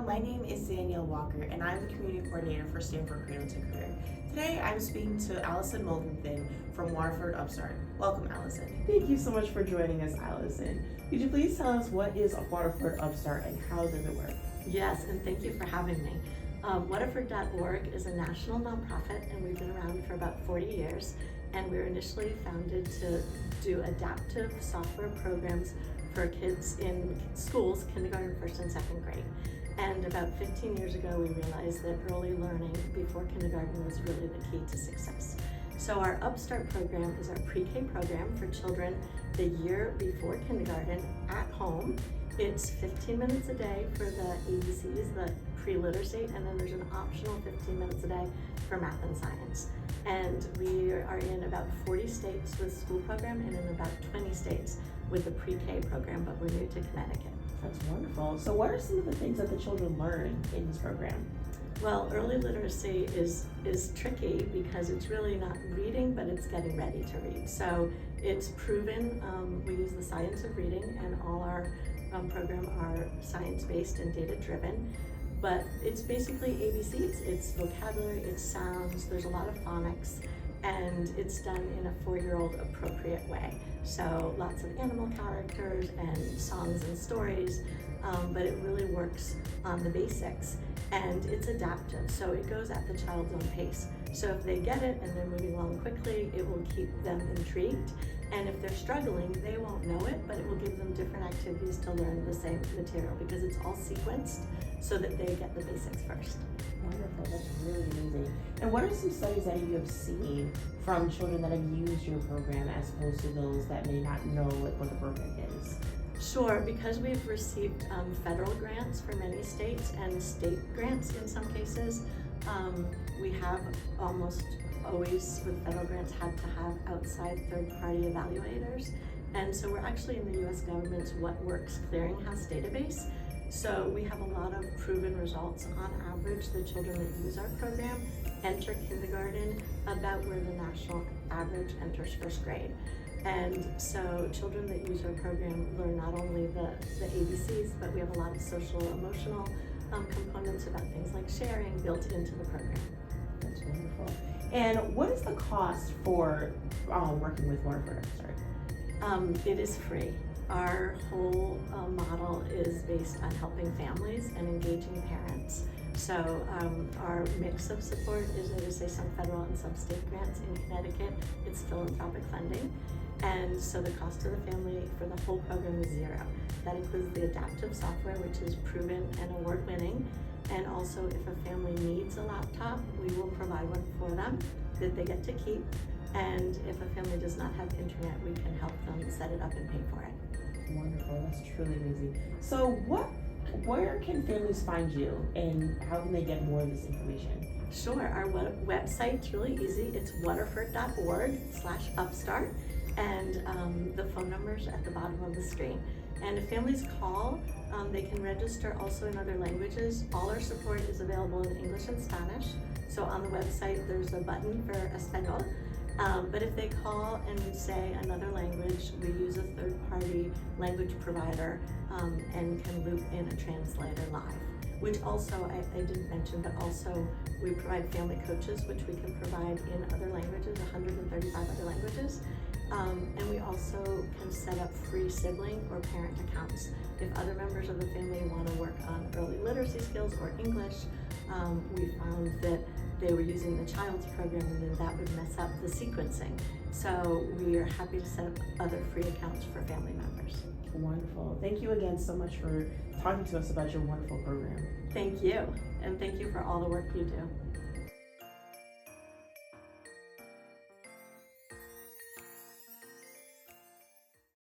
my name is Danielle Walker, and I'm the Community Coordinator for Stanford Cradle to Career. Today, I'm speaking to Allison Moldenthal from Waterford Upstart. Welcome, Allison. Thank you so much for joining us, Allison. Could you please tell us what is Waterford Upstart and how does it work? Yes, and thank you for having me. Waterford.org is a national nonprofit, and we've been around for about 40 years. And we were initially founded to do adaptive software programs for kids in schools, kindergarten, first and second grade. And about 15 years ago, we realized that early learning before kindergarten was really the key to success. So our Upstart program is our pre-K program for children the year before kindergarten at home. It's 15 minutes a day for the ABCs, the pre-literacy, and then there's an optional 15 minutes a day for math and science. And we are in about 40 states with school program and in about 20 states with the pre-K program, but we're new to Connecticut. That's wonderful. So what are some of the things that the children learn in this program? Well, early literacy is tricky because it's really not reading, but it's getting ready to read. So it's proven. We use the science of reading, and all our program are science-based and data-driven. But it's basically ABCs. It's vocabulary, it's sounds, there's a lot of phonics, and it's done in a 4-year-old appropriate way. So lots of animal characters and songs and stories, but it really works on the basics. And it's adaptive, so it goes at the child's own pace. So if they get it and they're moving along quickly, it will keep them intrigued. And if they're struggling, they won't know it, but it will give them different activities to learn the same material because it's all sequenced so that they get the basics first. Wonderful, that's really amazing. And what are some studies that you have seen from children that have used your program as opposed to those that may not know what the program is? Sure, because we've received federal grants for many states and state grants in some cases, we have almost always with federal grants had to have outside third-party evaluators. And so we're actually in the US government's What Works Clearinghouse database. So we have a lot of proven results. On average, the children that use our program enter kindergarten about where the national average enters first grade. And so children that use our program learn not only the ABCs, but we have a lot of social, emotional components about things like sharing built into the program. That's wonderful. And what is the cost for working with Waterford Upstart? It is free. Our whole model is based on helping families and engaging parents. So our mix of support is, I would say, some federal and some state grants. In Connecticut, it's philanthropic funding. And so the cost to the family for the whole program is $0. That includes the adaptive software, which is proven and award-winning. And also, if a family needs a laptop, we will provide one for them that they get to keep. And if a family does not have internet, we can help them set it up and pay for it. Wonderful, that's truly amazing. So where can families find you and how can they get more of this information? Sure, our website's really easy. It's waterford.org/upstart, and the phone number's at the bottom of the screen. And if families call, they can register also in other languages. All our support is available in English and Spanish. So on the website, there's a button for Espanol. But if they call and say another language, we use a third-party language provider and can loop in a translator live. Which also, I didn't mention, but also we provide family coaches, which we can provide in other languages, 135 other languages. And we also can set up free sibling or parent accounts. If other members of the family want to work on early literacy skills or English, we found that they were using the child's program and then that would mess up the sequencing. So we are happy to set up other free accounts for family members. Wonderful. Thank you again so much for talking to us about your wonderful program. Thank you, and thank you for all the work you do.